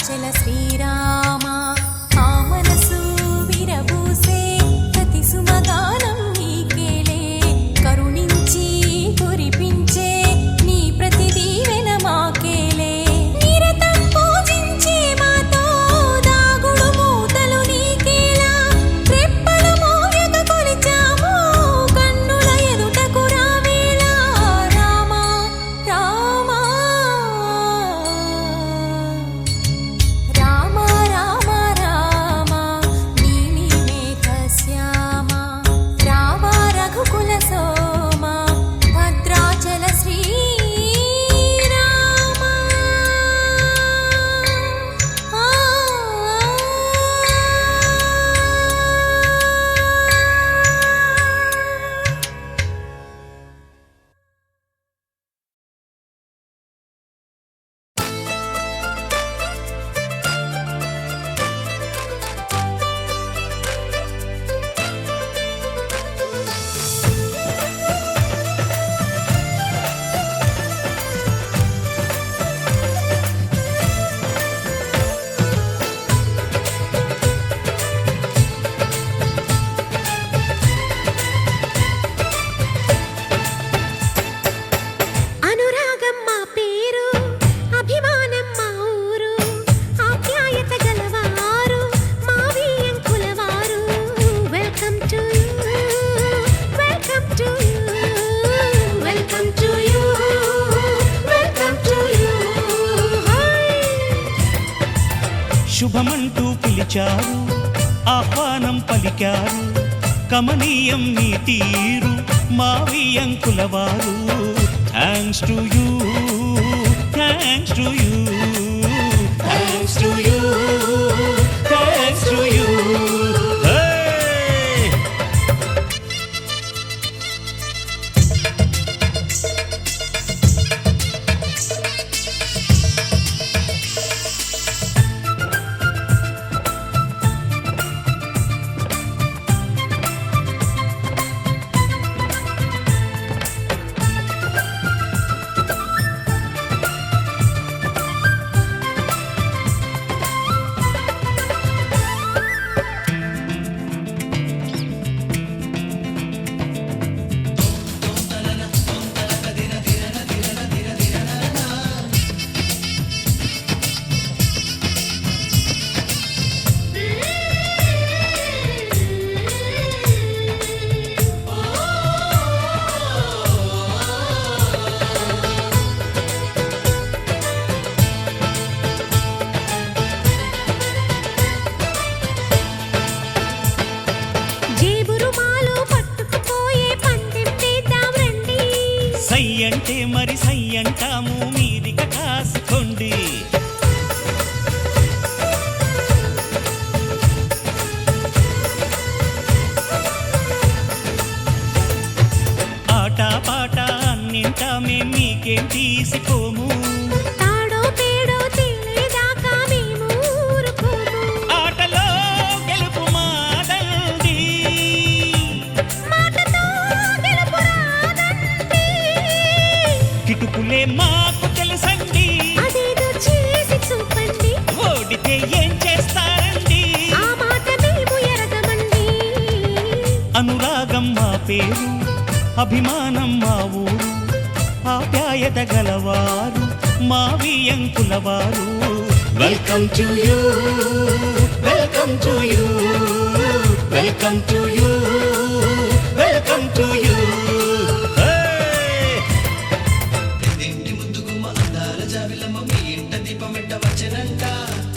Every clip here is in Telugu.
భద్రాచల శ్రీరామ ఆ మనసు విరబూసే ప్రతి సుమగానం నీకేలే కరుణించి కురిపించే నీ ప్రతి దీవెన మాకేలే నిరతం పూజించే మాతో దాగుడు మూతలు నీకేలా రెప్పలు మోయక కొలిచాము కన్నుల ఎదుటకు రావేలా రామ రామ రామ రామ రామ నీలి మేఘ శ్యామ రామ రఘుకుల సోమ భద్రాచల శ్రీరామ అనురాగం మా పేరు అభిమానం మా ఊరు ఆప్యాయత గలవారు మా వియంకులవారు welcome to you welcome to you welcome to you welcome to you శుభమంటూ పిలిచారు ఆహ్వానం పలికారు కమనీయం నీ తీరు మా వియంకులవారు thanks to you thanks to you thanks to you thanks to you జేబురు మాలో పట్టుకుపోయే పందెం వేద్దాం రండి సై అంటే మరి సై అంటాము మీదిక కాసుకోండి ఆట పాట అన్నింటా మేం మీకేం తీసిపోము తాడో పేడో తేలేదాకా మేము ఊరుకోము ఆటలో గెలుపు మాదండి మాటతో గెలుపు రాదండి కిటుకులే మాకు తెలుసండి అదేదో చేసి చూపండి ఓడితే ఏం చేస్తారండి ఆ మాట మేము ఎరగమండి అనురాగం మా పేరు అభిమానం మా ఊరు ఆప్యాయత గలవారు మా వియంకులవారు welcome to you welcome to you welcome to you welcome to you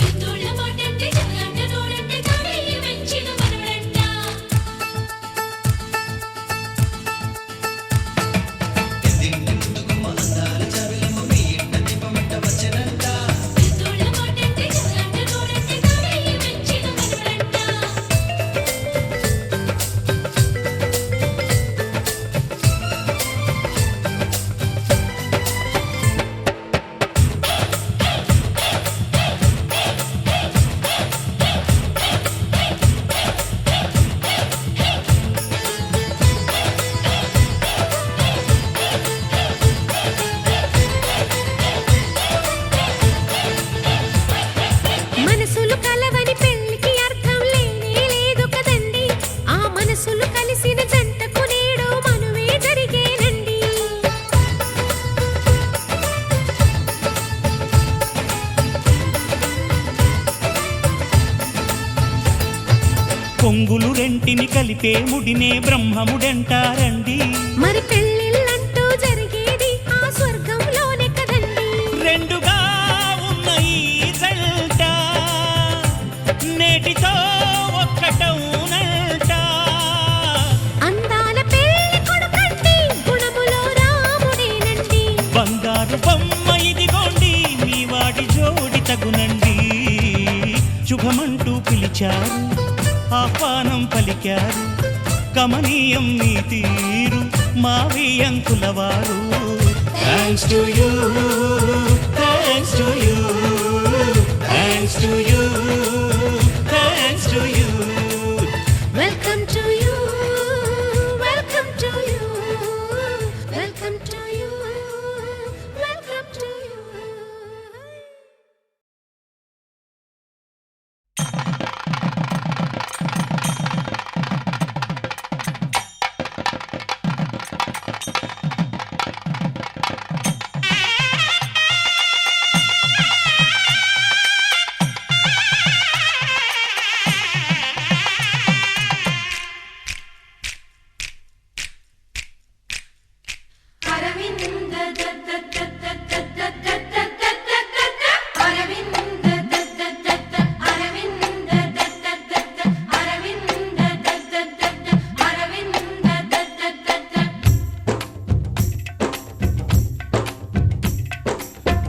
ఇందుళ్ళ మాటంటే జగంట నోడంటే తాడయ్య వెంచిన మనవడంట ఇందుళ్ళ మాటంటే జగంట నోడంటే తాడయ్య వెంచిన మనవడంట కొంగులు రెంటిని కలిపే ముడినే బ్రహ్మముడంటారండి. మరి పెళ్ళిళ్ళంటూ జరిగేది ఆ స్వర్గంలోనే కదండి. రెండుగా ఉన్న ఈ జంట నేటితో ఒక్కటవునంట. అందాల పెళ్లి కొడుకండి గుణములో రాముడేనండి. బంగారు బొమ్మ ఇదిగోండి మీ వాడి జోడి తగునండి. శుభమంటూ పిలిచారు ఆహ్వానం పలికారు కమనీయం నీ తీరు మావి అంకులవారు. Thanks to you, thanks to you, thanks to you, thanks to you. Welcome to you, welcome to you, welcome to you, welcome to you.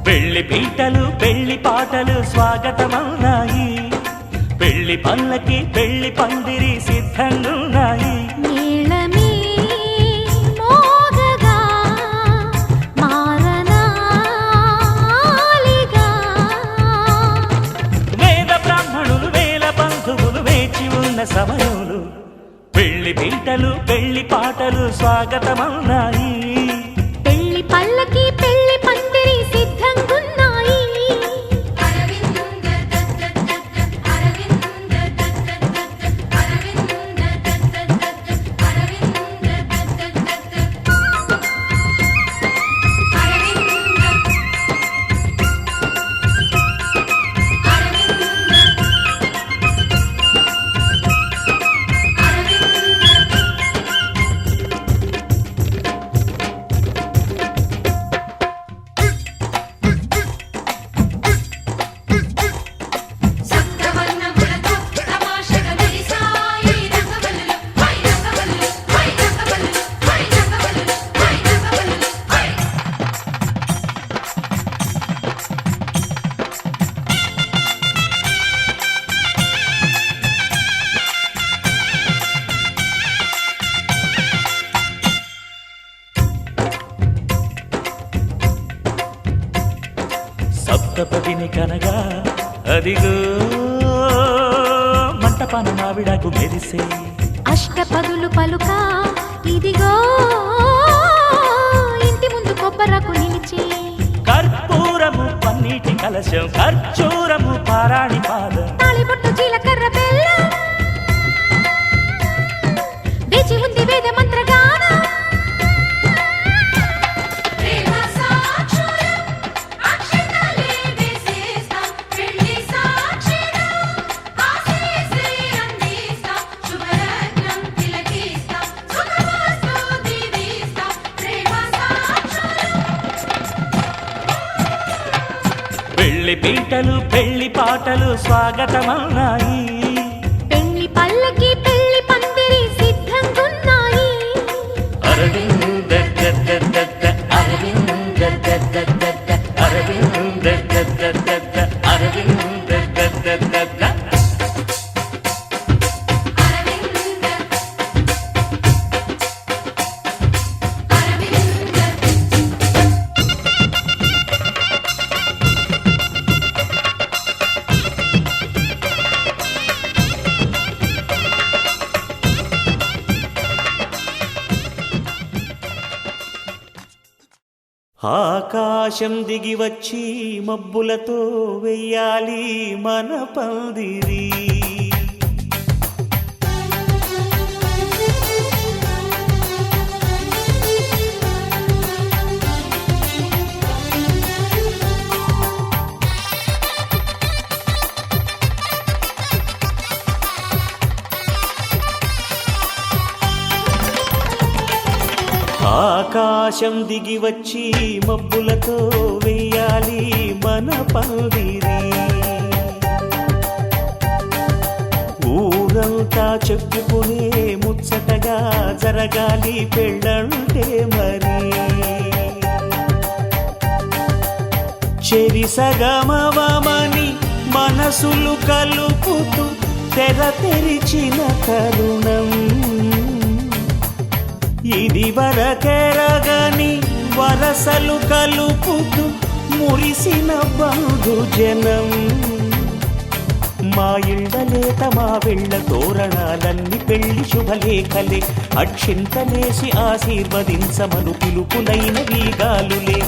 పెళ్లి పీటలు పెళ్లి పాటలు స్వాగతమవునాయి. పెళ్లి పల్లకి పెళ్లి పందిరి సిద్ధంగున్నాయి. నీళమే మోగగా మారనాలిగా. వేద బ్రాహ్మణులు వేల బంధువులు వేచి ఉన్న సమయంలో పెళ్లి పీటలు పెళ్లి పాటలు స్వాగతమవునాయి. పెళ్లి పల్లకి పెళ్లి పందిరి సిద్ధంగున్నాయి. సప్తపదిని కనగా అదిగో మంటపాన మావిడాకు మెరిసే. అష్టపదులు పలుక ఇదిగో ఇంటి ముందు కొబ్బరకు నిలిచే. కర్పూరము పన్నీటి కలశం ఖర్జూరము పారాణి పాదం. తాళిబొట్టు జీలకర్ర బెల్లం వేచి ఉంది వేద మంత్రగానం. పెళ్లి పీటలు పెళ్లి పాటలు స్వాగతమవునాయి. పెళ్లి పల్లకి పెళ్లి పందిరి సిద్ధంగున్నాయి. అరవింద దద్ద అరవింద దద్ద అరవింద దద్ద అరవింద దద్ద. ఆకాశం దిగి వచ్చి మబ్బులతో వెయ్యాలి మన పందిరి. ఆకాశం దిగి వచ్చి మబ్బులతో వెయ్యాలి మన పందిరి. ఊరంతా చెప్పుకునే ముచ్చటగా జరగాలి పెళ్ళంటే మరి. చెరిసగమవమని మనసులు కలుపుతూ తెర తెరిచిన తరుణం. ఇది వరకెరగని వరసలు కలుపుతూ మురిసిన బంధుజనం. మా ఇళ్ళలేత మా వెళ్ళ తోరణాలన్నీ పెళ్లి శుభలేఖలే. అక్షింతలేసి ఆశీర్వదించమను పిలుపులైన వీగాలులే.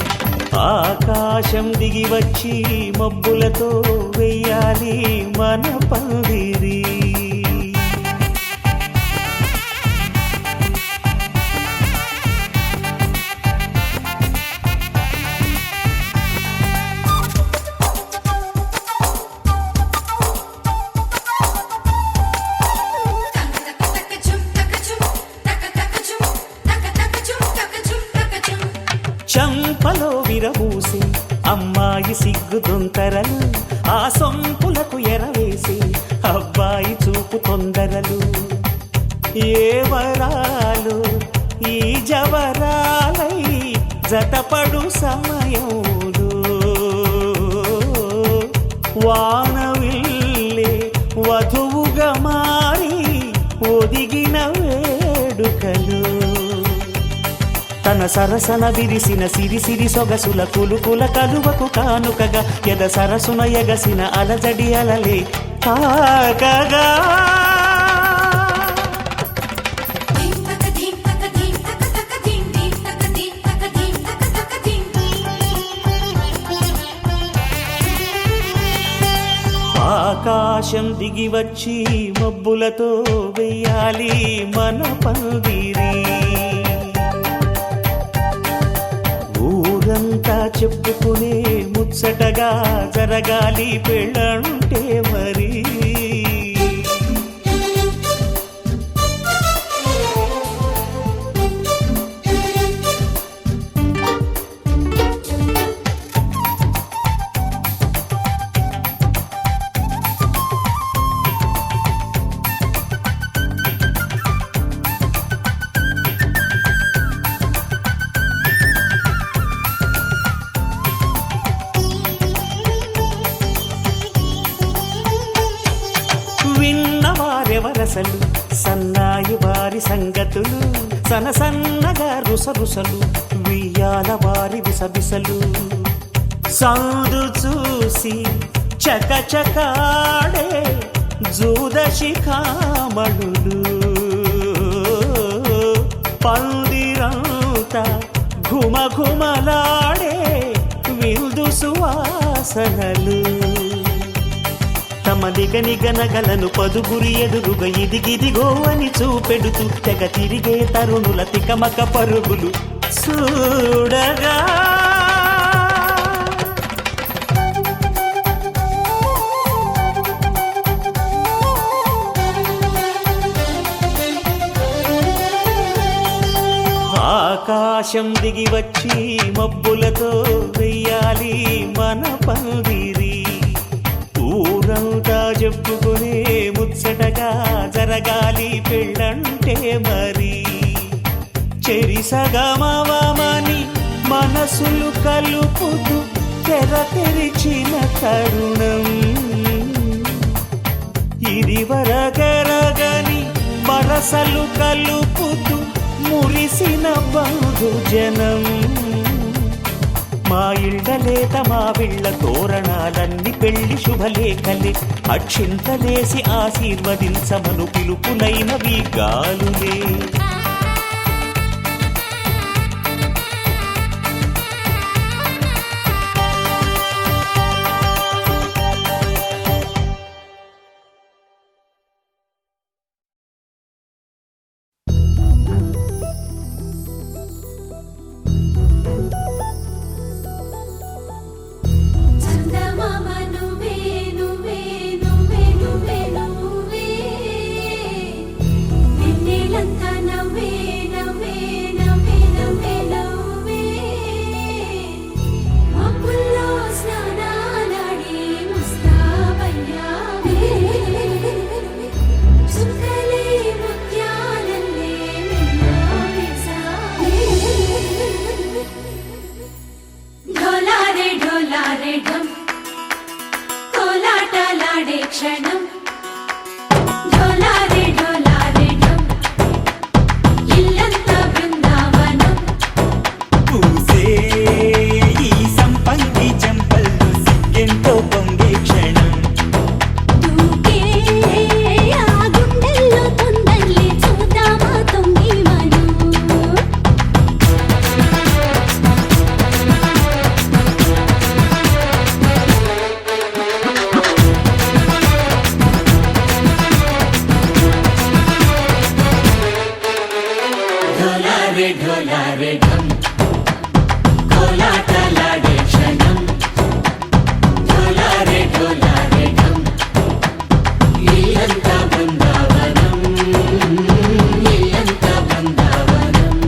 ఆకాశం దిగి వచ్చి మబ్బులతో వెయ్యాలి మన పందిరి. చంపలో విరబూసి అమ్మాయి సిగ్గు దొంతరలు. ఆ సొంపులకు ఎరవేసి అబ్బాయి చూపు తొందరలు. ఏ వరాలు ఈ జవరాలై జతపడు సమయంలో. వానవిల్లే వధువుగా మారి ఒదిగిన వేడుకలు. తన సరసన విరిసిన సిరిసిరి సొగసుల కులుకుల కలువకు కానుకగా ఎద సరసున ఎగసిన అలజడి అలలే తాకగా. ఆకాశం దిగి వచ్చి మబ్బులతో వెయ్యాలి మన పందిరి. ఊరంతా చెప్పుకునే ముచ్చటగా జరగాలి పెళ్ళంటే మరి. విన్నవారెవరసలు సన్నాయి వారి సంగతులు. సనసన్నగా రుసరుసలు వియ్యాల వారి విసబిసలు. సందు చూసి చకచకాడే జూదశిఖామణులు. పందిరంతా ఘుమఘుమలాడే విందు సువాసనలు. తమ నిగనిగనగలను పదుగురి ఎదురుగా ఇదిగిదిగో అని చూపెడుతూ తెగ తిరిగే తరుణుల తికమక పరుగులు చూడగా. ఆకాశం దిగి వచ్చి మబ్బులతో వెయ్యాలి మన పందిరి. ఊరంతా చెప్పుకునే ముచ్చటగా జరగాలి పెళ్ళంటే మరి. చెరిసగమవమని మనసులు కలుపుతూ తెర తెరిచిన తరుణం. ఇది వరగరగని వరసలు కలుపుతూ మురిసిన బంధుజనం. మా ఇళ్ళలేత మా వీళ్ళ తోరణాలన్నీ పెళ్లి శుభలేఖలే. అక్షింతలేసి ఆశీర్వదించమను పిలుపులైన వీగాలులే. నవ్వే క్షణం ఢోలారే ఢోలారే ఢమ్ ఇల్లంతా బృందావనం పూసే ఈ సంపంగి చెంపల్లో సిగ్గెంతో పొంగే క్షణం దూకే ఆ గుండెల్లో తొందరలే చూద్దామా తొంగి మనం ढोलारे ढोलारे ढम कोलाटलाडे क्षणम ढोलारे ढोलारे ढम इल्लंता बृंदावनम इल्लंता बृंदावनम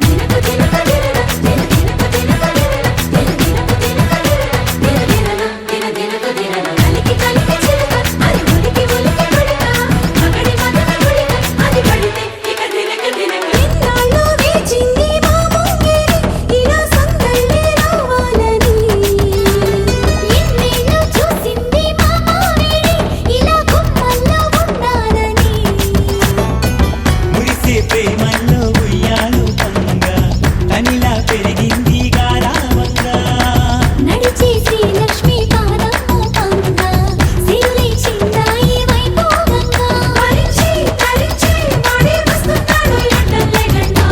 దినకు దినక దినన దినకు దినక దినన కలికి కలికి చిలక అది ఉలికి ఉలికి కొడక మగడి మదన గుడిక అది పడితే ఇక దినక దినక ఇన్నాళ్ళు వేచింది మా ముంగిరి ఇలా సందళ్ళే రావాలని ఇన్నేళ్ళు చూసింది మా మావేడి ఇలా గుమ్మల్లో ఉండాలని మురిసే ప్రేమల్లో ఉయ్యాలు పంగా తనిలా పెరిగింది గారావంగా నడిచే శ్రీలక్ష్మి పాదము పంగా సిరులే చిందాయి వైభోగంగా హరించి హరించి వాడే వస్తున్నాడు లండన్ లెగండా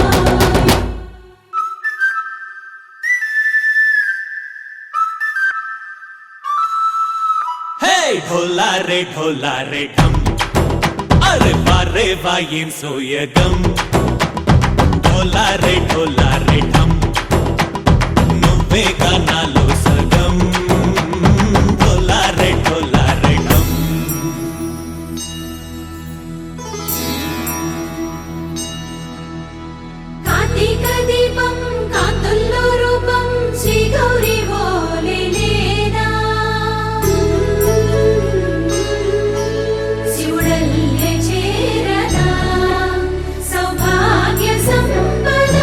హే ఢోలా రే ఢమ్ అరే వారే వాయేం సోయగం ఢోలా రే ఢమ్ నువ్వే గానాలో సగం ఢోలా రే ఢమ్ కార్తీక దీపం కాంతుల్లో రూపం శ్రీ గౌరీ ఓలే లేదా శివుడల్లే చేరదా సౌభాగ్య సంపద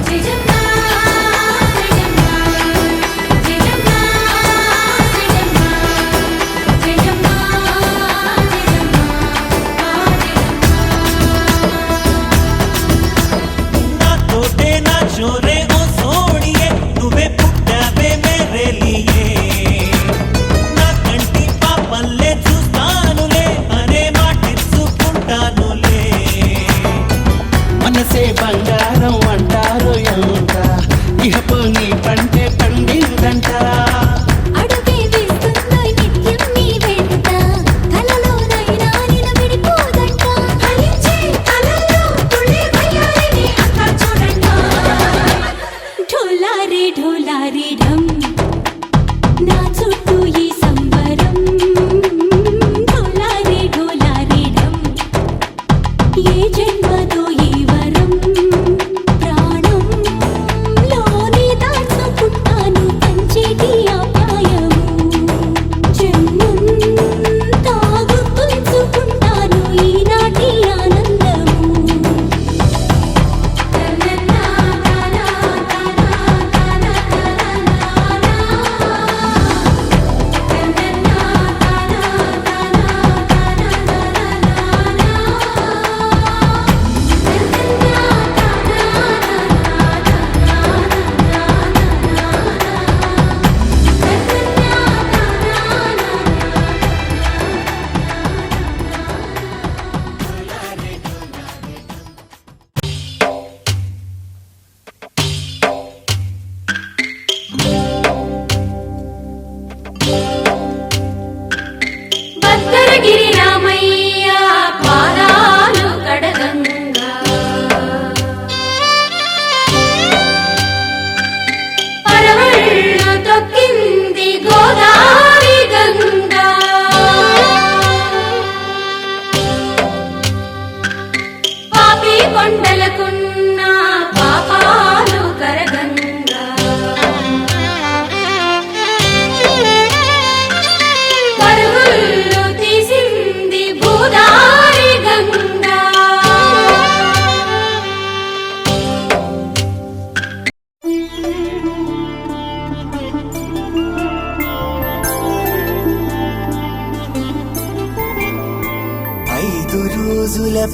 జయజమ్మా జయజమ్మా జయజమ్మా జయజమ్మా జయజమ్మా నాతోటే నా చోరే ఓ సోడియే నువ్వే పుట్టావే మేరే లియే నా కంటి పాపల్లే చూస్తానులే అనే మాటిచ్చుకుంటానులే మనసే బంగారం అంటారు ఎంత ఇహపు నీ పంటే పండిందంట అడుగే వేస్తుందో నిత్యం నీ వెంట కలలోనైనా నిన్ను విడిపోదంట ఫలించే కలల్లో తుళ్ళి వయ్యారిని అంతా చూడంట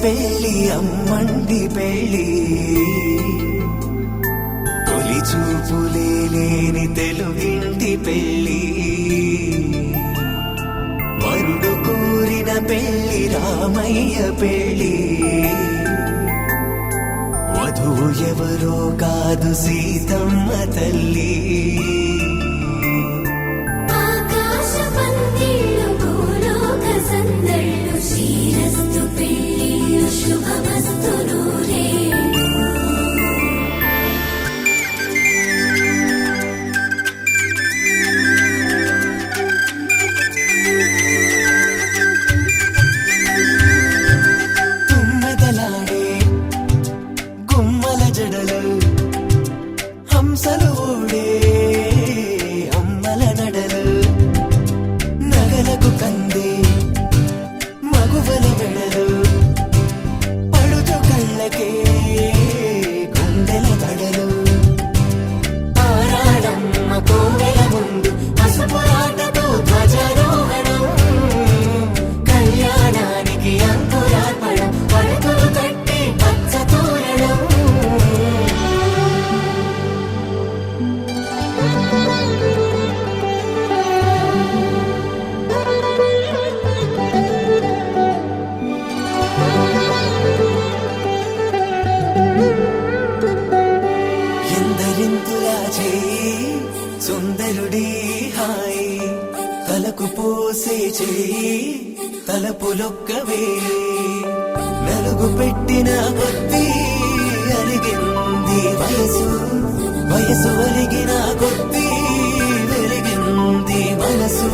పెళ్ళి అమ్మండి పెళ్ళి తొలి చూపులే లేని తెలుగింటి పెళ్ళి వరుడు కోరిన పెళ్ళి రామయ్య పెళ్ళి వధువు ఎవరో కాదు సీతమ్మ తల్లి ఆకాశ పందిళ్ళు భూలోక సందళ్ళు శ్రీరస్తు పెళ్ళిళ్ళు శుభమస్తు నూరేళ్ళు తుమ్మెదలాడే గుమ్మల జడలు హంసలు ఊడే అమ్మల నడలు నగలకు కందే మగువల వెడలు పడుచు కళ్ళకే గుండెల తడలు ఆరాడమ్మ కోవెల ముందు పసుపు ఆటతో ధ్వజారోహణం కళ్యాణానికి అంకురార్పణం పడకలు కట్టి పచ్చ తోరణం ఎందరింతులా చేయి సుందరుడి హాయి తలకు పోసే చేయి తలపులొక్కవే నలుగు పెట్టిన కొద్దీ అరిగింది వయసు వయసు అరిగిన కొద్దీ వెలిగింది మనసు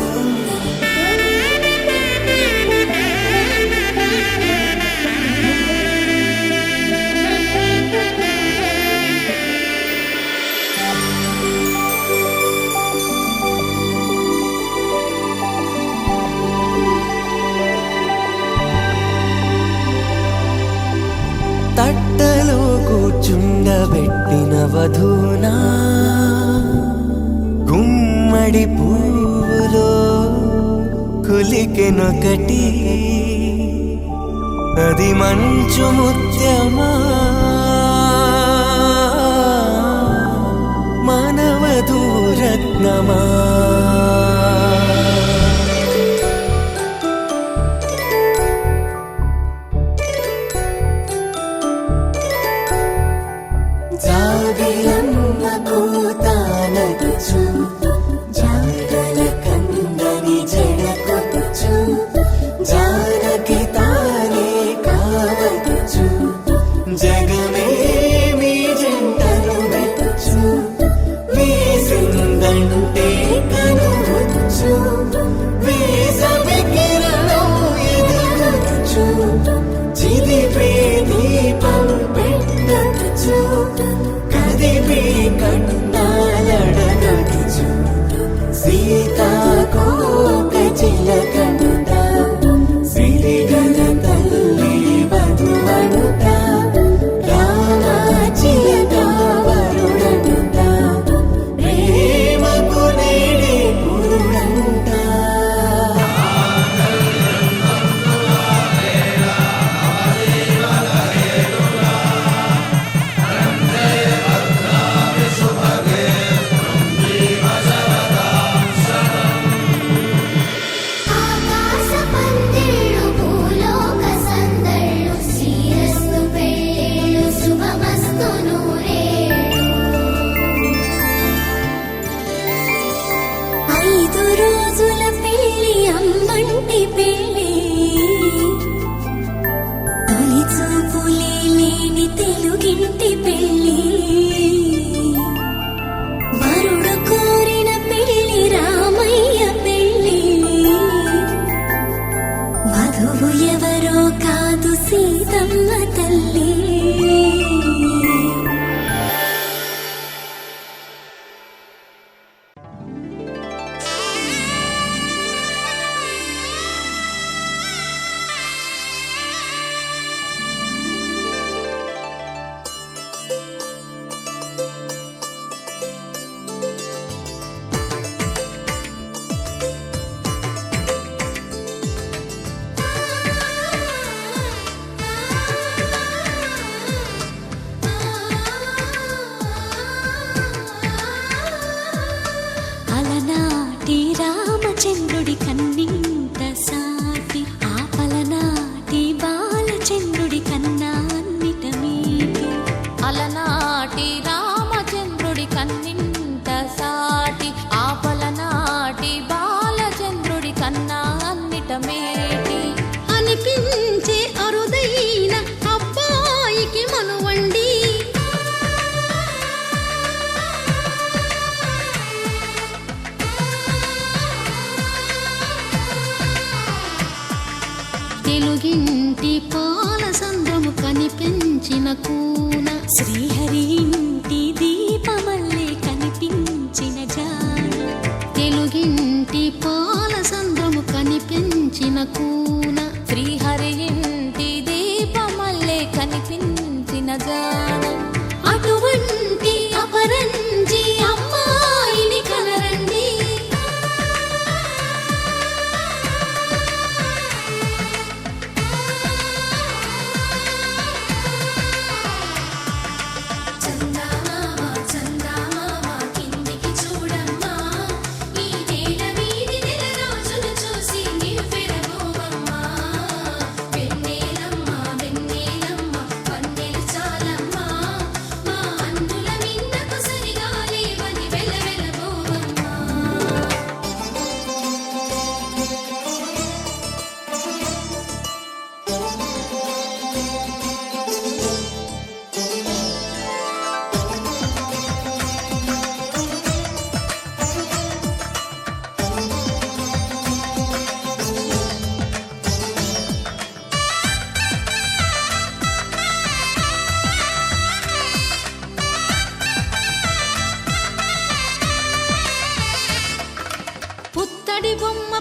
తట్టలో కూర్చుండబెట్టిన వధూనా గుమ్మడి పువ్వులో కులికెనొకటి అది మంచు ముత్యమా మానవధూరత్నమా జాబిలమ్మ కూతానదుచు జాడల కందని జడకొట్టుచు జానకి తానే కావదుచు జగమే మీ జంటను వెతుచు వేసిందంటే కనువచ్చు వేసవి కిరణం ఎదుగుచు చిదిపే దీపం పెట్టచ్చు కదిపే కన్నాలడగచ్చు సీతాకోక చిలకనుట సిరిగల తల్లి వధువనుట రామ చిలక వరుడనుట ప్రేమకు నేడే పురుడంట ఆకాశ పందిళ్ళు భూలోక సందళ్ళు శ్రీరస్తు పెళ్ళిళ్ళు శుభమస్తు నూరేళ్ళు 5 రోజుల పెళ్ళి అమ్మంటి పెళ్ళి తొలి చూపులే లేని తెలుగింటి పెళ్ళి వరుడు కోరిన పెళ్ళి రామయ్య పెళ్ళి వధువు ఎవరో కాదు సీతమ్మ తల్లి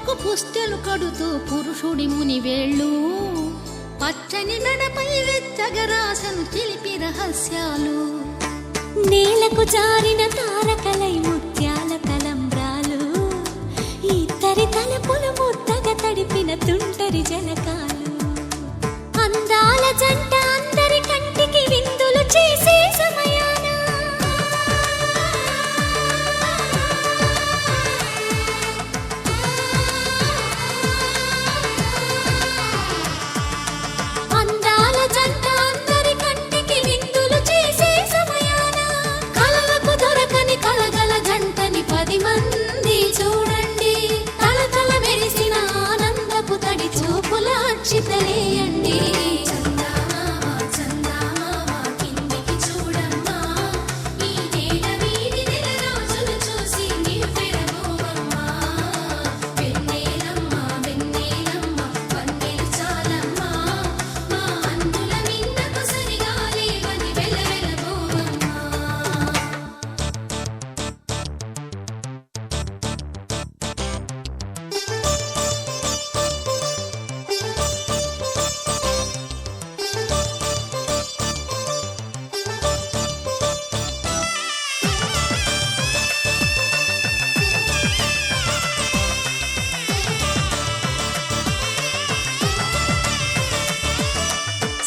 పూలకు పుస్తెలు కడుతూ పురుషుడి ముని వేళ్ళు పచ్చని మెడపై వెచ్చగరాసను చిలిపి రహస్యాలు నేలకు జారిన తారకలై ముత్యాల తలంబ్రాలు ఇద్దరి తలపులు ముద్దగా తడిపిన తుంటరి జలకాలు అందాల జంట అందరి కంటికి విందులు చేసే సమయాన అందాల జంట అందరి కంటికి విందులు చేసే సమయాన కలలకు దొరకని కలగల జంటని 10 మంది చూడండి తలతల మెరిసిన ఆనందపు తడి చూపుల అక్షితలేయండి చందమామ చందమామ కిందికి చూడమ్మా ఈ నేల వీధి నెల రోజులు చూసి నివ్వెరబోవమ్మా వెన్నెలమ్మ వెన్నెలమ్మ వన్నెలు చాలమ్మా మా అందుల మిన్నకు సరిగా లేవని వెలవెలబోవమ్మా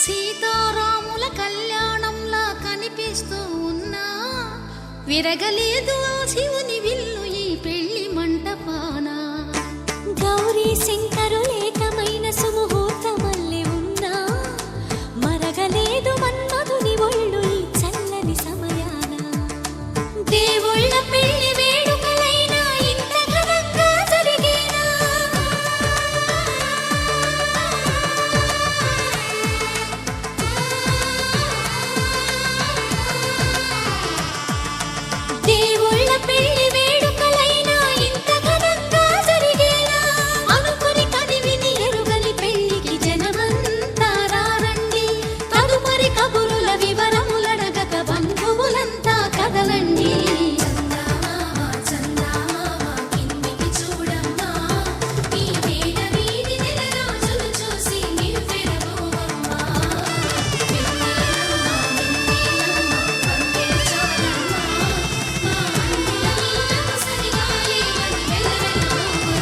సీతారాముల కళ్యాణంలా కనిపిస్తూ ఉన్నా విరగలేదు ఆ శివుని విల్లు ఈ పెళ్లి మంటపాన గౌరీ శంకరులేకమైన సుముహూర్తమల్లె ఉన్నా మరగలేదు మన్మధుని ఒళ్ళు ఈ చల్లని సమయాన దేవుళ్ళ పెళ్లి వేడుకలైనా ఇంత ఘనంగా జరిగేనా దేవుళ్ళ పెళ్లి వేడుకలైనా ఇంత ఘనంగా జరిగేనా అనుకుని కనివిని ఎరుగని పెళ్లికి జనమంతా రారండి తదుపరి కబురుల వివరములడగక బంధువులంతా కదలండి చందమామ చందమామ కిందికి చూడమ్మా ఈ నేల వీధి నెల రోజులు చూసి నివ్వెరబోవమ్మా వెన్నెలమ్మ వెన్నెలమ్మ వన్నెలు చాలమ్మా మా అందుల మిన్నకు సరిగా లేవని వెలవెలబోవమ్మా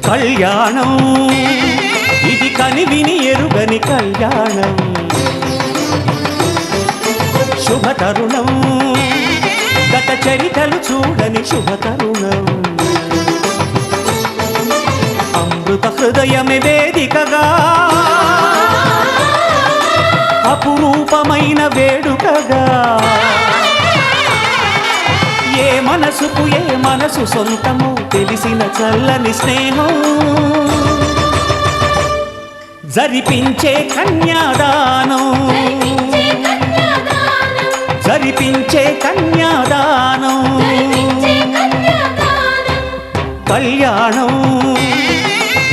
కళ్యాణం ఇది కనివిని ఎరుగని కళ్యాణం శుభతరుణం గత చరితలు చూడని శుభతరుణం అమృత హృదయమే వేదికగా అపురూపమైన వేడుకగా ఏ మనసుకు ఏ మనసు సొంతము తెలిసిన చల్లని స్నేహం జరిపించే కన్యాదానం జరిపించే కన్యాదానం కళ్యాణం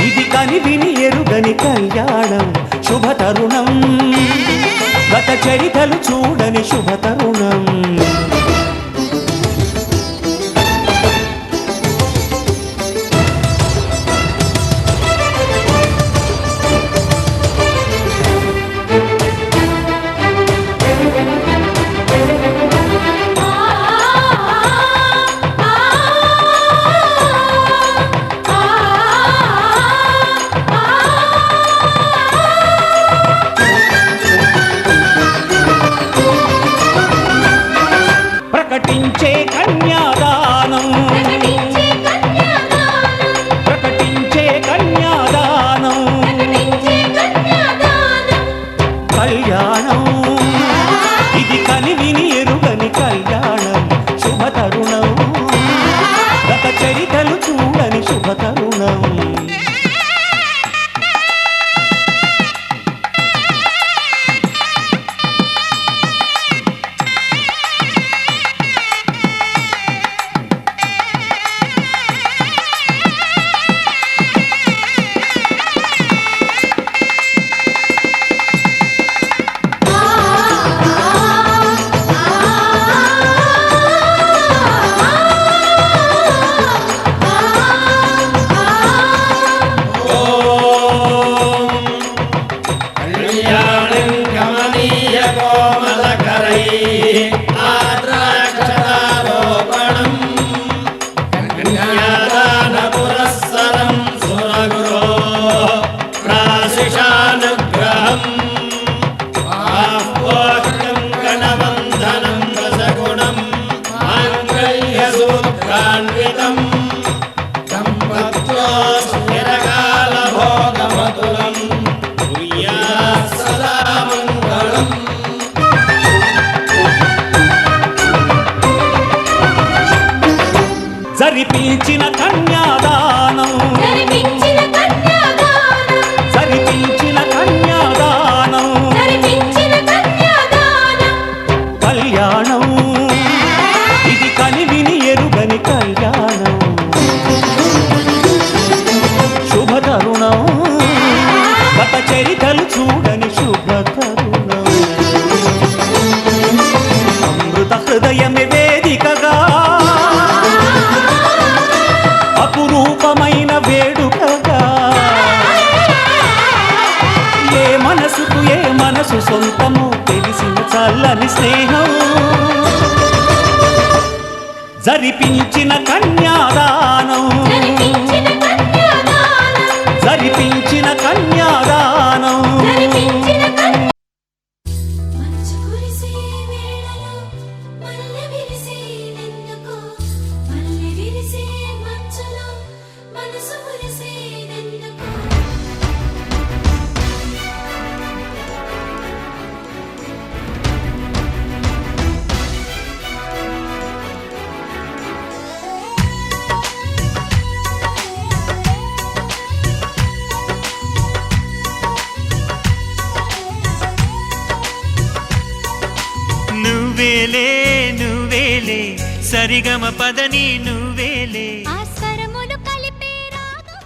ఇది కనివిని ఎరుగని కళ్యాణం శుభతరుణం గత చరితలు చూడని శుభతరుణం గత చరితలు చూడని శుభతరుణం అమృత హృదయమే వేదికగా అపురూపమైన వేడుకగా ఏ మనసుకు ఏ మనసు సొంతమో తెలిసిన చల్లని స్నేహం జరిపించిన కన్యాదానం జరిపించిన కన్యాదానం మంచు కురిసే వేళలో మల్లె విరిసేనెందుకో మల్లె విరిసే మంచులో మనసు మురిసేనెందుకో నువ్వేలే నువ్వేలే సరిగమ పదని నువ్వేలే ఆ స్వరములు కలిపే రాగం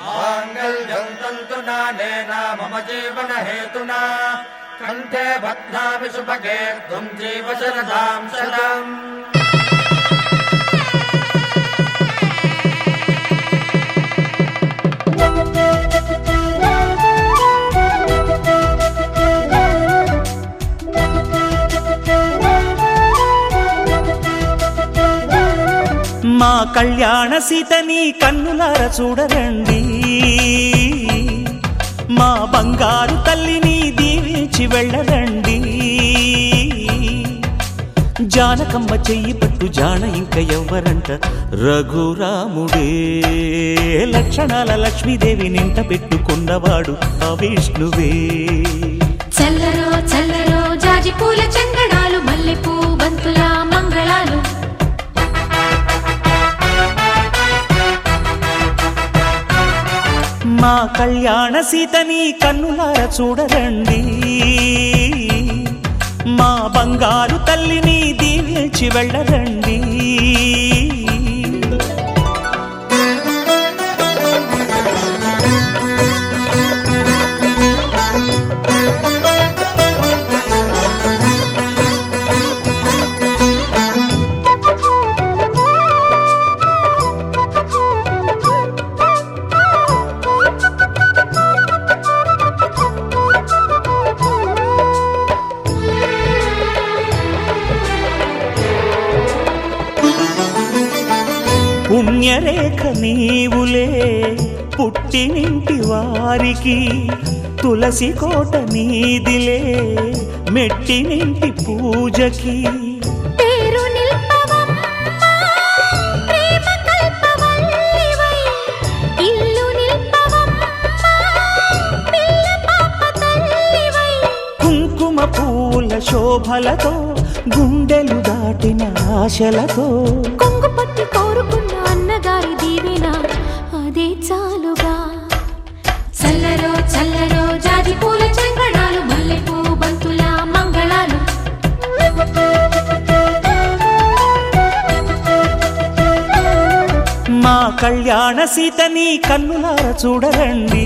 माङ्गल्यं तन्तुनानेन मम जीवनहेतुना कण्ठे बध्नामि सुभगे त्वं जीव शरदां शरम् మా కళ్యాణ సీతని కన్నులార చూడరండి మా బంగారు తల్లిని దీవించి వెళ్ళరండి జానకమ్మ చెయ్యి పట్టు జాన ఇంక ఎవ్వరంట రఘురాముడే లక్షణాల లక్ష్మీదేవి నింట పెట్టుకున్నవాడు ఆ విష్ణువే చల్లరో చల్లరో జాజి పూల చందనాలు మల్లెపూ బంతుల మంగళాలు మా కళ్యాణ సీతని కన్నులార చూడరండి మా బంగారు తల్లిని దీవించి వెళ్ళరండి పుణ్యరేఖ నీవులే పుట్టినింటి వారికి తులసి కోట నీదిలే మెట్టినింటి పూజకి పేరు నిల్పవమ్మ ప్రేమ కల్పవల్లివై ఇల్లు నిల్పవమ్మ పిల్ల పాప తల్లివై కుంకుమ పూల శోభలతో గుండెలు దాటిన ఆశలతో కొంగు పట్టి కోరుకున్న అన్నగారి దీవెన అదే చాలుగా చల్లరో చల్లరో జాజి పూల చందనాలు మల్లెపూ బంతుల మంగళాలు మా కళ్యాణ సీతని కన్నులార చూడరండి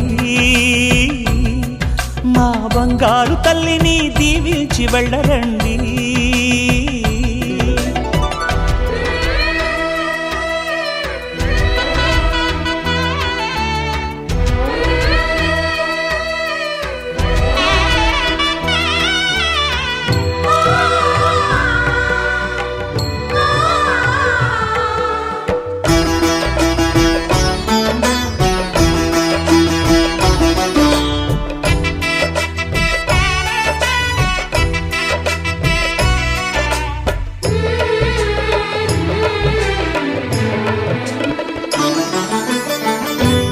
మా బంగారు తల్లిని దీవించి వెళ్ళరండి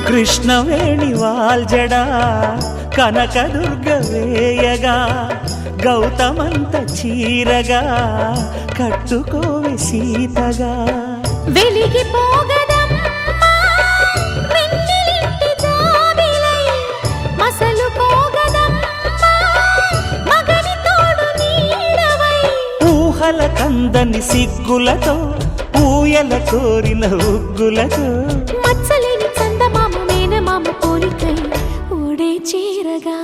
కృష్ణవేణి వాల్జడా కనకదుర్గ వేయగా గౌతమంత చీరగా కట్టుకోవే సీతగా వెలిగిపోగదమ్మా వెన్నెలింటి జాబిలై మసలుకోగదమ్మా మగని తోడు నీడవై ఊహల కందని సిగ్గులతో ఊయల కోరిన ఉగ్గులతో మచ్చలేని చందమామ మేనమామ పోలికై ఓడే చేరగా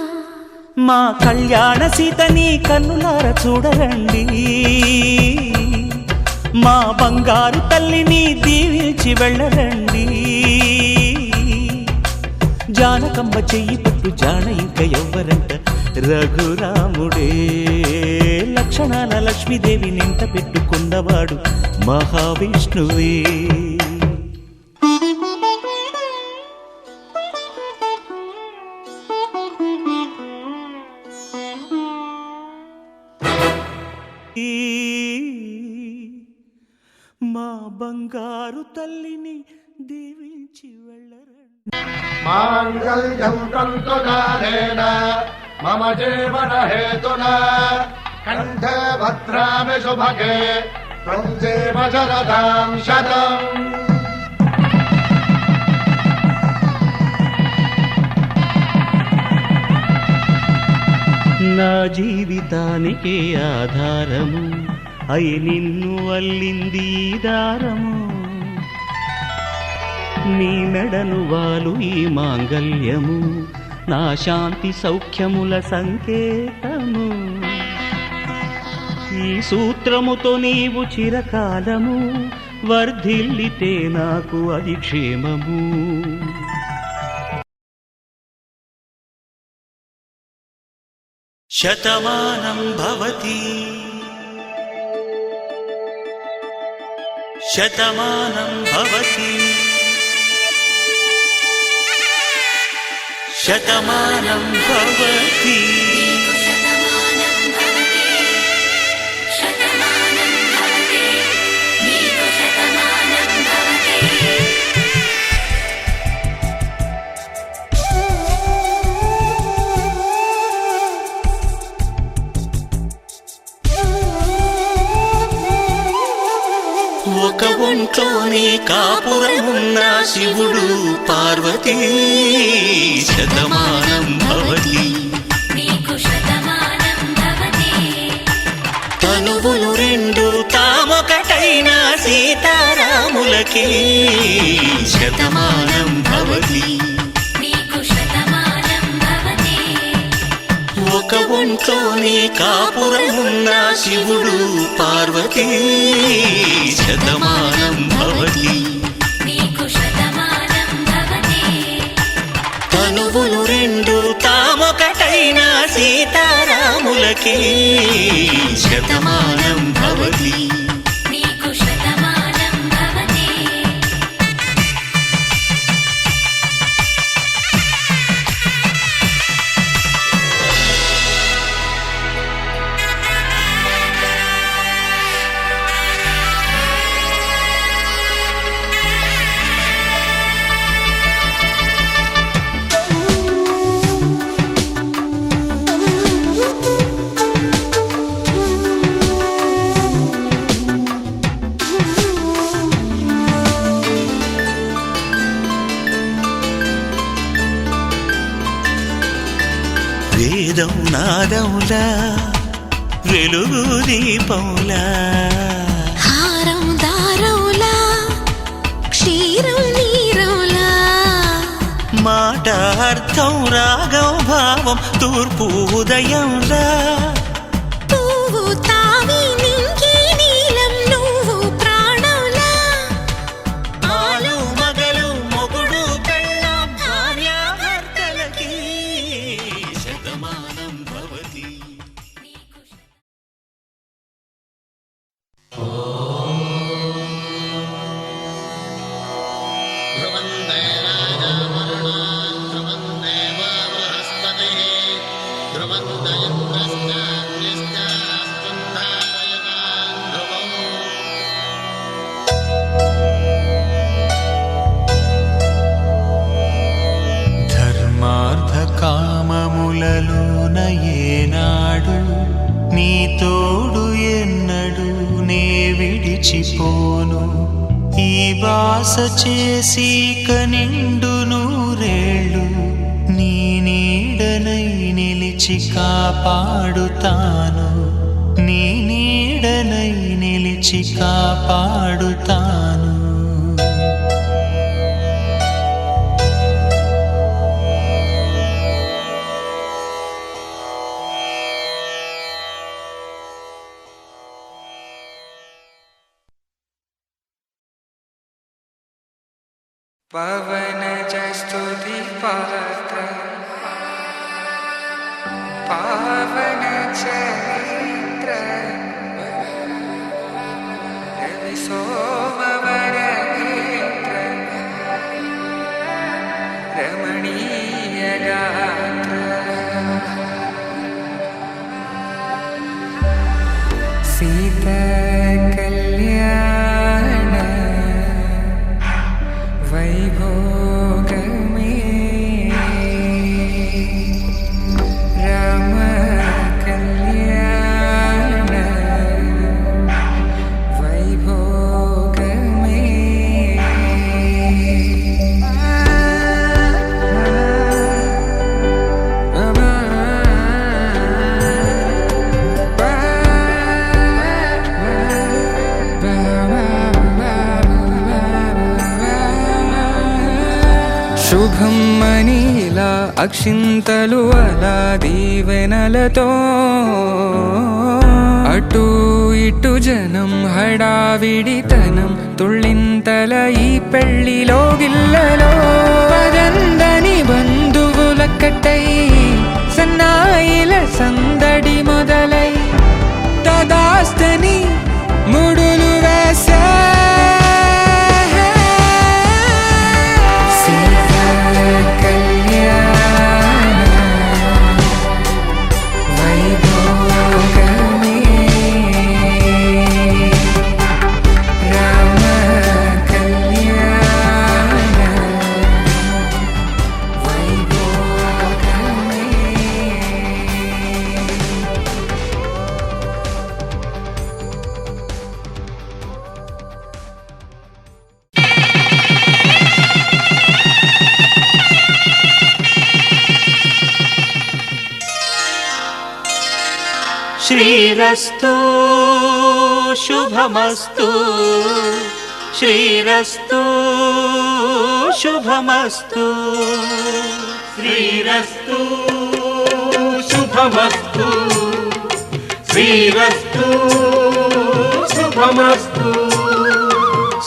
మా కళ్యాణ సీతని కన్నులార చూడరండి మా బంగారు తల్లిని దీవించి వెళ్ళరండి జానకమ్మ చెయ్యి పట్టు జాన ఇంక ఎవ్వరంట రఘురాముడే లక్షణాల లక్ష్మీదేవి నింట పెట్టుకున్నవాడు మహావిష్ణువే మా బంగారు తల్లిని దీవించి వెళ్ళరండి మాంగళ్యం తంతునానేన మమ జీవన హేతునా కంఠే భద్రామి శుభగే త్వం జీవ శరదాం శతం నా జీవితానికి ఆధారము అయి నిన్ను అల్లింది ఈ దారము నీ మెడను వాలు ఈ మాంగల్యము నా శాంతి సౌఖ్యముల సంకేతము ఈ సూత్రముతో నీవు చిరకాలము వర్ధిల్లితే నాకు అది క్షేమము శతమానం భవతి శతమానం భవతి శతమానం భవతి శతమానం భవతి శతమానం భవతి నీకు శతమానం భవతి ఒక ఒంట్లోనే కాపురమున్న శివుడు పార్వతీ శతమానం భవతి నీకు శతమానం భవతి తనువులు రెండు తామొకటైన సీతారాములకి శతమానం భవతి నీకు శతమానం భవతి ఒక ఒంట్లోనే కాపురమున్న శివుడు పార్వతీ శతమానం భవతి నీకు శతమానం భవతి తనువులు రెండు తామొకటైన సీతారాములకి శతమానం భవతి నీకు శతమానం భవతి వేదం నాదములా వెలుగు దీపములా హారం దారంలా క్షీరం నీరంలా మాట అర్థం రాగం భావం తూర్పు ఉదయంలా పువ్వు తావి నింగి నీలం నువ్వు ప్రాణంలా ఆలు మగలు మొగుడు పెళ్ళాం భార్యాభర్తలకి శతమానం భవతి ధర్మార్థ కామములలోన ఏనాడు నీ తోడు ఎన్నడు నే విడిచిపోను ఈ బాస చేసి కనిండు నూరేళ్ళు నీ నీడనై నిలిచి కాపాడుతాను, నీ నీడనై నిలిచి కాపాడుతాను. పవనజ స్తుతి పాత్ర పావన చరిత్ర రవి సోమవర నేత్ర రమణీయ గాత్ర సీత కళ్యాణ వైభోగమే రామ కళ్యాణ వైభోగమే. శుభం మనీలా అక్షింతలు అలా దీవెనలతో అటు ఇటు జనం హడావిడితనం తుళ్ళింతల ఈ పెళ్లిలో గిల్లలో పదందని బంధువుల కట్టై సన్నాయిల సందడి మొదలై తదాస్తని ముడులు వేసే శ్రీరస్తు శుభమస్తు, శ్రీరస్తు శుభమస్తు, శ్రీరస్తు శుభమస్తు, శ్రీరస్తు శుభమస్తు.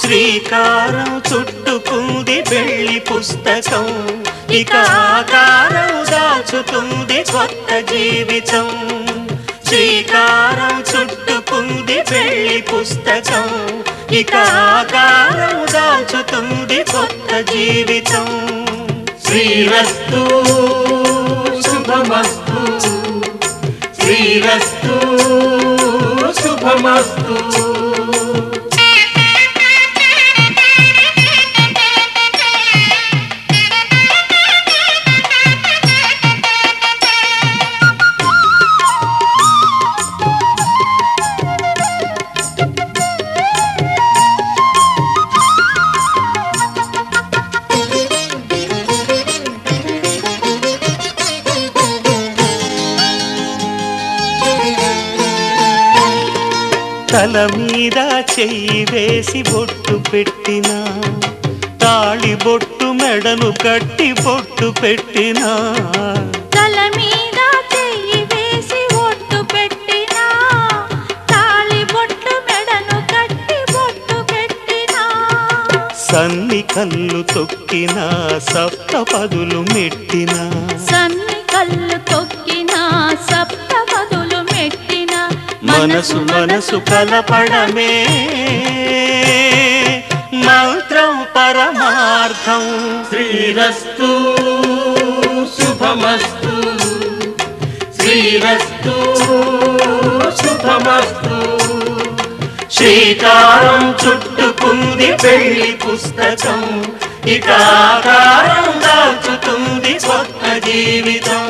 శ్రీకారం చుట్టుకుంది పెళ్లి పుస్తకం, ఇక ఆకారం దాచుతుంది కొత్త జీవితం. శ్రీకారం చుట్టుకుంది పెళ్లి పుస్తకం, ఇక ఆకారం దాచుతుంది కొత్త జీవితం. శ్రీరస్తు శుభమస్తు, శ్రీరస్తు శుభమస్తు. తల మీద చెయ్యి వేసి బొట్టు పెట్టినా, తాళి బొట్టు మెడను కట్టి బొట్టు పెట్టినా, తల మీద చెయ్యి వేసి బొట్టు పెట్టినా, తాళి బొట్టు మెడను కట్టి బొట్టు పెట్టినా, సన్ని కళ్ళు తొక్కినా సప్తపదులు మెట్టినా, సన్ని కళ్ళు తొక్కినా సప్తపదులు మెట్టినా, మనసు మనసు కలపడమే మంత్రం పరమార్థం. శ్రీరస్తు శుభమస్తు, శ్రీరస్తు శుభమస్తు. శ్రీకారం చుట్టుకుంది పెళ్లి పుస్తకం, ఇక ఆకారం దాచుతుంది కొత్త జీవితం.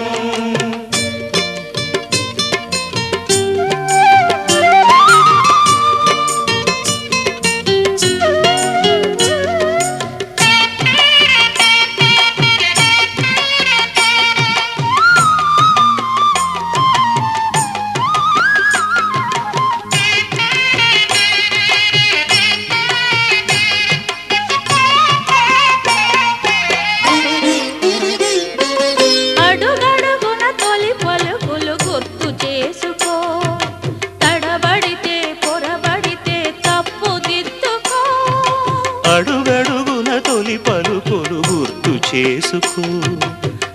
చేసుకో,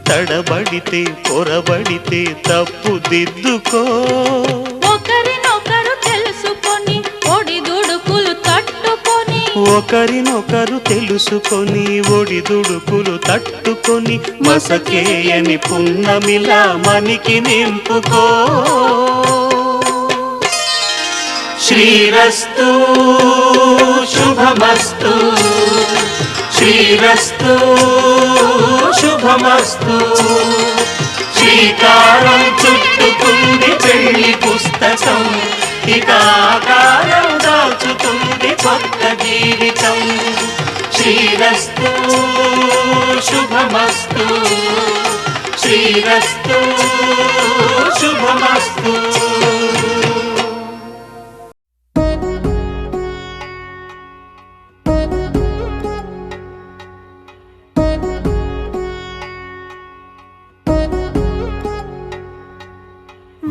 తడబడితే పొరబడితే తప్పు దిద్దుకో. ఒకరినొకరు తెలుసుకొని ఒడిదుడుకులు తట్టుకొని, ఒకరినొకరు తెలుసుకొని ఒడిదుడుకులు తట్టుకొని, మసకేయని పున్నమిలా మనికి నింపుకో. శ్రీరస్తు శుభమస్తు, శ్రీరస్తు శుభమస్తు. శ్రీకారం చుట్టుకుంది పెళ్లి పుస్తకం, ఇక ఆకారం దాచుతుంది కొత్త జీవితం. శ్రీరస్తు శుభమస్తు, శ్రీరస్తు శుభమస్తు.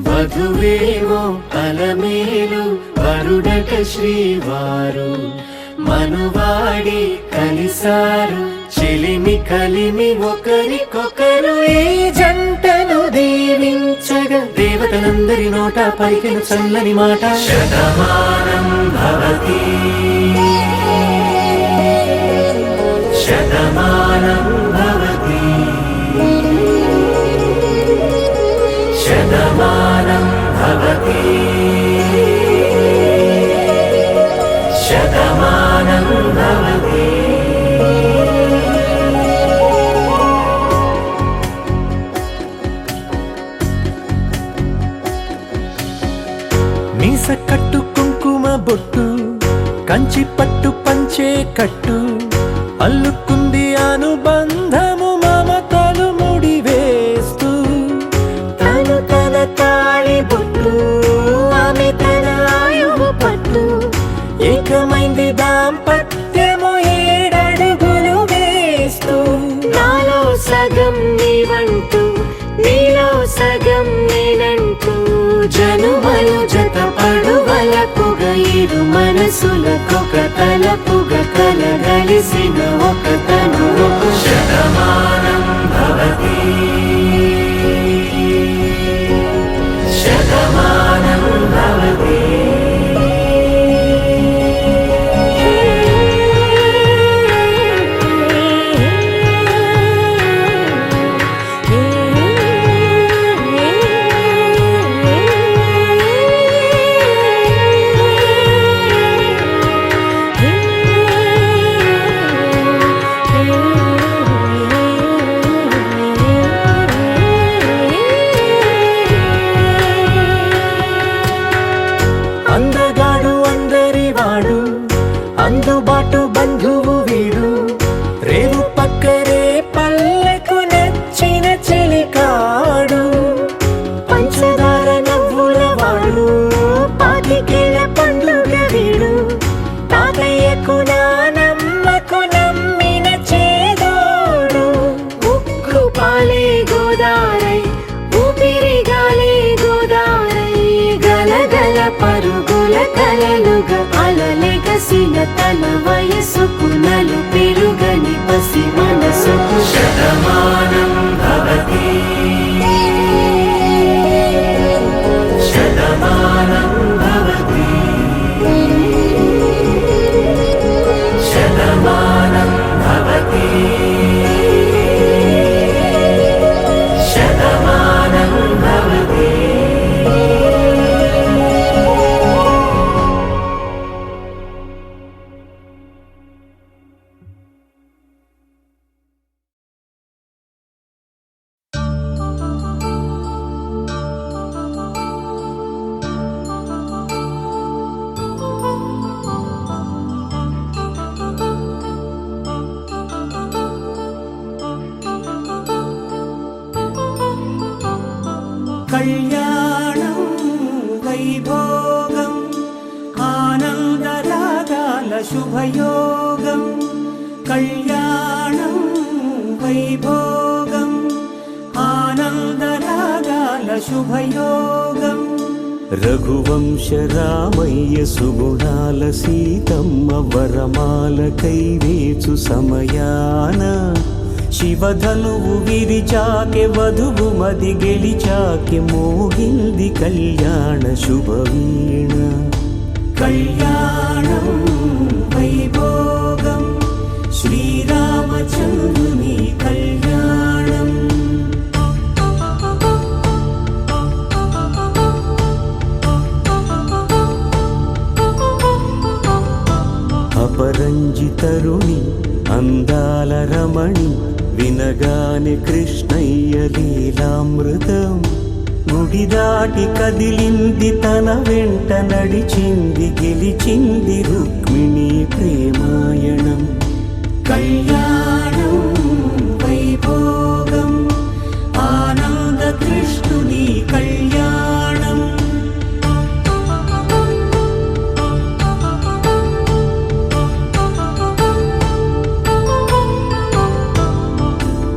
వధువేమో అలమేలు వరుడక శ్రీవారు, మనువాడి కలిసారు చెలిమి కలిమి ఒకరికొకరు. ఈ జంటను దీవించగా దేవతలందరి నోట పలికిన చల్లని మాట. శతమానం భవతి శతమానం భవతి శతమానం భవతి శతమానం భవతి. మీస కట్టు కుంకుమ బొట్టు, కంచి పట్టు పంచే కట్టు, అల్లుకుంది అనుబంధము మమతలు ముడివేస్తూ. తను తన తాళి బొట్టు, ఆమె తన ఆయువు పట్టు, ఏకమైంది దాంపత్యము 7 అడుగులు వేస్తూ. నాలో సగం నీవంటూ, నీలో సగం నేనంటూ, జనుమలు జత పడువలపుగ ఇరు మనసులకొక తలపుగ కలగలిసిన ఒక తను. శతమానం భవతి శతమానం భవతి. అందగాడు అందరివాడు, అందుబాటు బంధువు వీడు, రేవు పక్కరే పల్లెకు నచ్చిన చెలికాడు. పంచదార నవ్వుల వాడు, పాతికేళ్ల పండుగ వీడు, తాతయ్యకు నానమ్మకు నమ్మిన చేదోడు. ఉక్కు పాలే గోదారై, ఊపిరి గాలే గోదారై, గలగల పరుగుల కలలుగా అలలెగసిన తన వయసుకు నలు పెరుగని పసి మనసుకు. శతమానం భవతి శతమానం భవతి శతమానం భవతి శతమానం భవతి. కళ్యాణం వైభోగం ఆనందరాగాల శుభయోగం. కళ్యాణం వైభోగం ఆనందరాగాల శుభయోగం. రఘువంశ రామయ్య సుగుణాల సీతమ్మ వరమాల కైవేచు సమయాన శివధనువు విరిచాకె వధువు మది గెలిచాకె మోగింది కళ్యాణ శుభవీణ. కళ్యాణం వైభోగం శ్రీరామచంద్రుని కళ్యాణం. అపరంజి తరుణి అందాల రమణి వినగానే కృష్ణయ్య లీలామృతం. గుడి దాటి కదిలింది తన వెంట నడిచింది గెలిచింది రుక్మిణి ప్రేమాయణం. కళ్యాణం వైభోగం ఆనంద కృష్ణుని కళ్యాణం.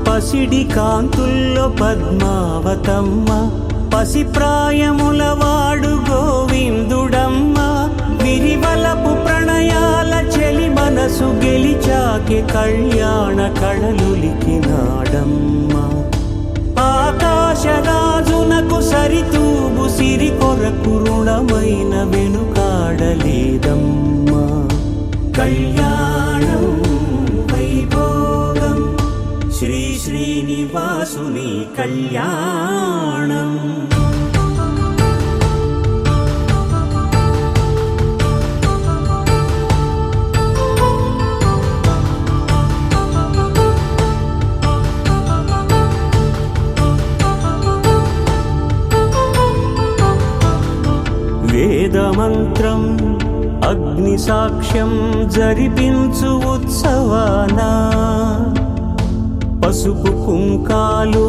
పసిడి కాంతుల్లో పద్మావతమ్మ పసి ప్రాయముల వాడు గోవిందుడమ్మ. విరివలపు ప్రణయాల చెలి మనసు గెలిచాకె కళ్యాణ కళలులికినాడమ్మ. ఆకాశరాజునకు సరితూబు సిరి కొరకు రుణమైన వెనుకాడలేదమ్మా. కళ్యాణం వైభోగం శ్రీ శ్రీనివాసుని కళ్యాణం. వేదమంత్రం అగ్ని సాక్ష్యం జరిపించు ఉత్సవానా. పసుపు కుంకాలు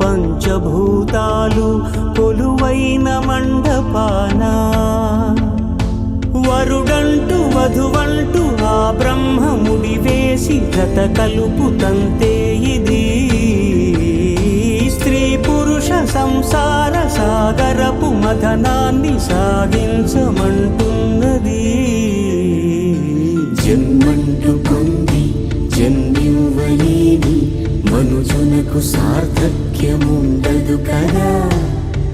పంచభూతాలు కొలువైన మండపాన. వరుడంటూ వధువంటూ ఆ బ్రహ్మముడి వేసి జత కలుపుతంతే ఇది. స్త్రీ పురుష సంసార సాగరపు మథనాన్ని సాగించమంటున్నది. జన్మంటూ పొంది జన్మివ్వలేని మనుజునకు సార్థక్యముండదు కదా.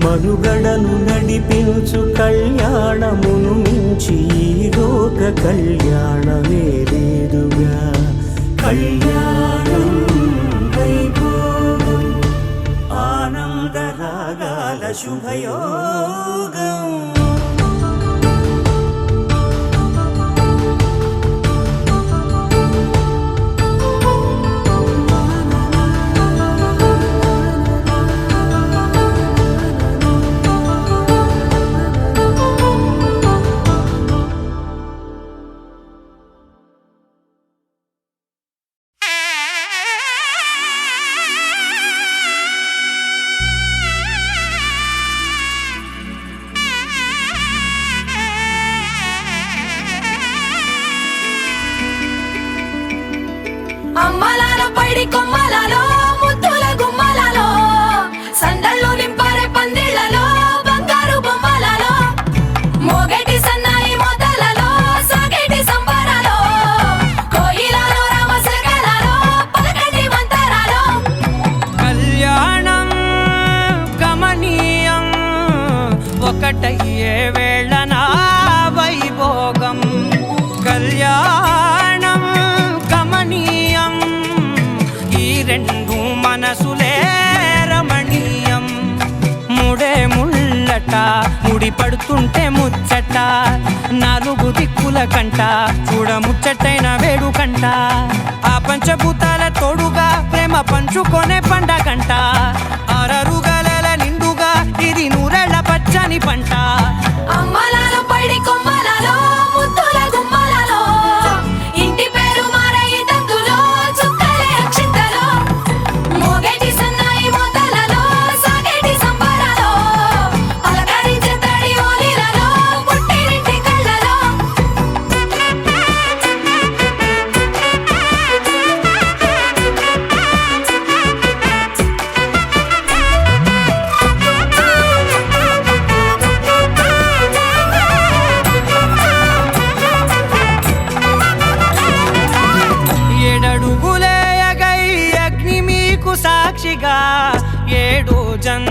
మనుగడను నడిపించు కళ్యాణమును మించి ఈ లోక కళ్యాణమే లేదుగా. కళ్యాణం వైభోగం ఆనంద రాగాల శుభయోగం. అమ్మలాల పైడి కొమ్మలలో ముద్దుల గుమ్మలలో సందళ్ళు నింపరే పందిళ్లలో బంగారు బొమ్మలలో మోగేటి సన్నాయి మోతలలో సాగేటి సంబరాలో కోయిలలో రామశకలలో పలకండి మంతరాలో. కళ్యాణం గమనీయం ఒకటయ్యే వేళ నా వైభోగం. కళ్యాణం గమనీయం ఈ రెండు మనసులే రమణీయం. ముడే ముళ్ళట ముడి పడుతుంటే ముచ్చట నాలుగు దిక్కుల కంట చూడ ముచ్చటైన వేడుకంట. ఆ పంచభూతాల తోడుగా ప్రేమ పంచుకొనే పండగంట. అరరుగలల నిండుగా ఇది నూరెళ్ళ పచ్చని పంట. అమ్మలాల పైడి కొమ్మలలో ముద్దుల గుమ్మలలో ఇంటి పేరు మారయి తందులో చుక్కలే అక్షింతలో మోగేటి సన్నాయి మోతలలో సాగేటి సంబరాలో పలకరించే తడి ఓలిలలో పుట్టినింటి కళ్ళలో.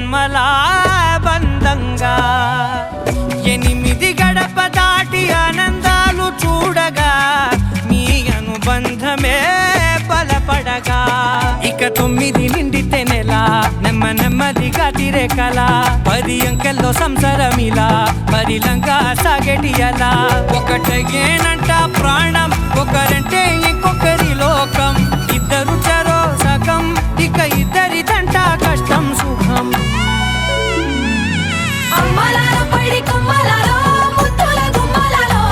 జన్మలా బంధంగా 8 గడప దాటి ఆనందాలు చూడగా మీ అనుబంధమే బలపడగా ఇక 9 నిండితే నెల నెమ్మదిగా తిరేకలా 10 అంకెల్లో సంసారమిలా పరిలంగా సాగేటియలా ఒకటేనంట ప్రాణం ఒకరంటే ఇంకొకరి లోకం ఇద్దరు చరో సగం ఇక ఇద్దరిదంట కష్టం సుఖం అమ్మలాలో పడి కొమ్మలాలో ముత్తుల గుమ్మలాలో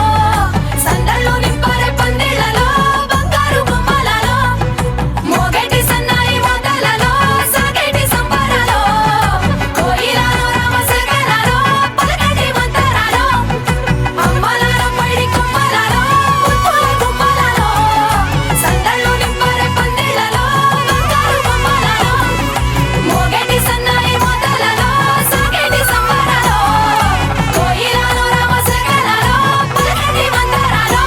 సందళ్ళు నింపారే పందిళ్ళలో బంగారు గుమ్మలాలో మోగేటి సన్నాయి మోతలలో సాగేటి సంబరాలో కోయిలాలో రామసగనాలో పలకటి మంతరాలో అమ్మలాలో పడి కొమ్మలాలో ముత్తుల గుమ్మలాలో సందళ్ళు నింపారే పందిళ్ళలో బంగారు గుమ్మలాలో మోగేటి సన్నాయి మోతలలో సాగేటి సంబరాలో కోయిలాలో రామసగనాలో పలకటి మంతరాలో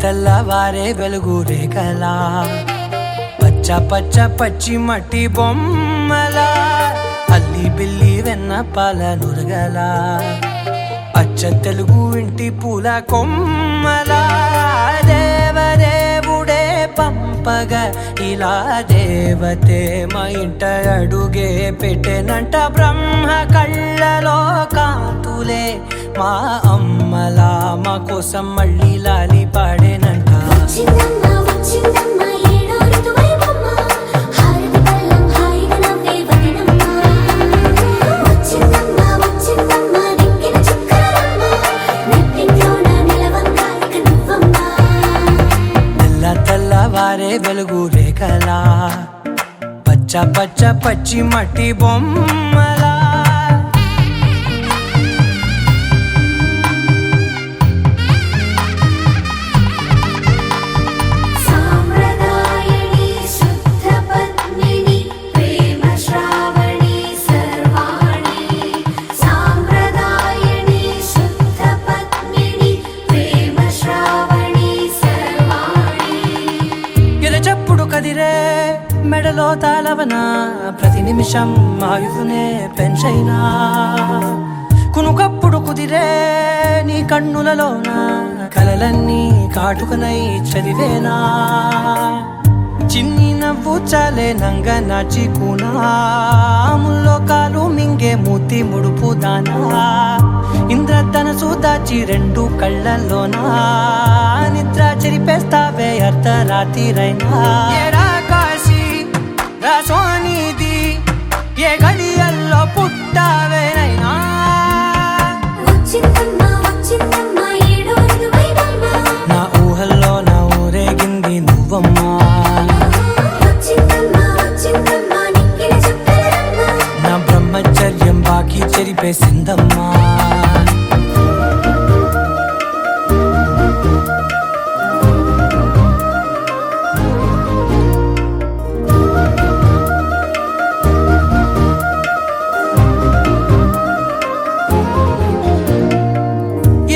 తెల్లవారే వెలుగు రేఖలా పచ్చ పచ్చి మట్టి బొమ్మలా అల్లి బిల్లి వెన్న పాల నురగలా అచ్చ తెలుగు ఇంటి పూల కొమ్మలా దేవదేవుడే పంపగా ఇలా దేవతే మా ఇంట అడుగే పెట్టెనంట బ్రహ్మ కళ్ళలో కాంతులే మా అమ్మలా మా కోసం మళ్ళీ లాలి పాడేనంట వచ్చిందమ్మ ఏడో ఋతువైవమ్మ హారతి పళ్ళం హాయిగా నవ్వే వదినమ్మ వచ్చిందమ్మ నెక్కిన చుక్కలమ్మ నెట్టింట్లోన నిలవంగా ఇక నువ్వమ్మ తెల్లవారే వెలుగు రేఖలా పచ్చ పచ్చి మట్టి బొమ్మలా సాంప్రదాయని శుద్ధ పద్మిని ప్రేమ శ్రావణి సర్వాణి సాంప్రదాయని శుద్ధ పద్మిని ప్రేమ శ్రావణి సర్వాణి ఎరచప్పుడు కదిరే మెడలో తాళవన ప్రతి నిమిషం ఆయుధునే పెంచైనా కునుకప్పుడు కుదిరే నీ కన్నులలోన కలలన్నీ కాటుకనై చదివేనా చిన్ని నవ్వు చాలే నంగ నాచి కూనాముల్లో కాలు మింగే మూతి ముడుపు దానా ఇంద్రధనసు దాచి 2 కళ్ళల్లోనా నిద్ర చెరిపేస్తావే అర్ధరాత్రిరైనా ఏడా కాశీ రాసోనిది ఏ గడియల్లో పుట్టావేనైనా వచ్చిందమ్మ ఏడో ఋతువైవమ్మ నా ఊహల్లో నా ఊరేగింది నువ్వమ్మా వచ్చిందమ్మ నెక్కిన చుక్కలమ్మ నా బ్రహ్మచర్యం బాకీ చెరిపేసిందమ్మా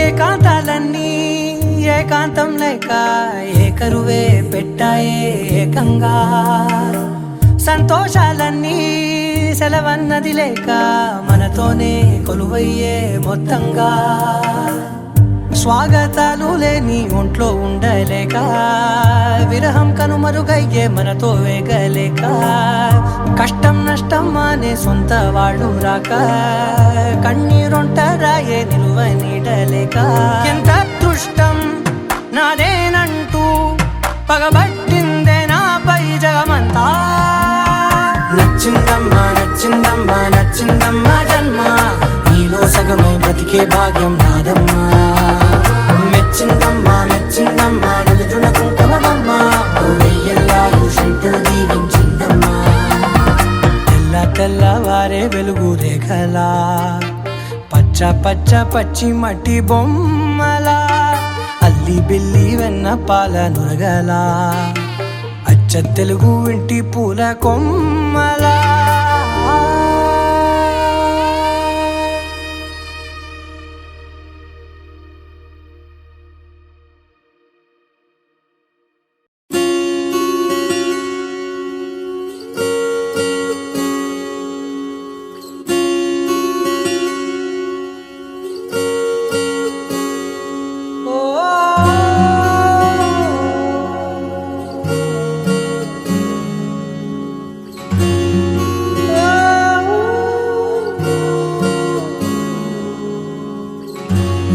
ఏకాంతాలన్నీ ఏకాంతం లేక ఏకరువే పెట్టాయే ఏకంగా సంతోషాలన్నీ సెలవన్నది లేక మనతోనే కొలువయ్యే మొత్తంగా స్వాగతాలు లేని ఒంట్లో ఉండలేక విరహం కనుమరుగయ్యే మనతో వేగలేక కష్టం నష్టం అనే సొంత వాళ్ళు రాక కన్నీరొంటరాయే నిలువ నీడలేక ఎంత అదృష్టం నాదేనంటూ పగబట్టిందే నాపై జగమంతా నచ్చిందమ్మా నచ్చిందమ్మా నచ్చిందమ్మా జన్మ నీలో సగమై బ్రతికే భాగ్యం నాదమ్మా మెచ్చిందమ్మా మెచ్చిందమ్మా నుదుటిన కుంకుమమ్మా వెయ్యల్లాగు శంకరు దీవించిందమ్మా తెల్లవారే వెలుగు రేఖలా పచ్చ పచ్చి మట్టి బొమ్మలా అల్లి బిల్లి వెన్న పాల నురగలా అచ్చ తెలుగు ఇంటి పూల కొమ్మలా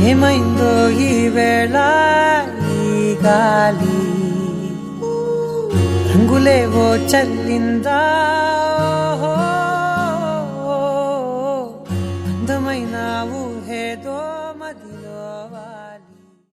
ఏమైందో ఈ వేళ ఈ గాలి రంగులేవో చల్లిందా అందమైన ఊహేదో మదిలో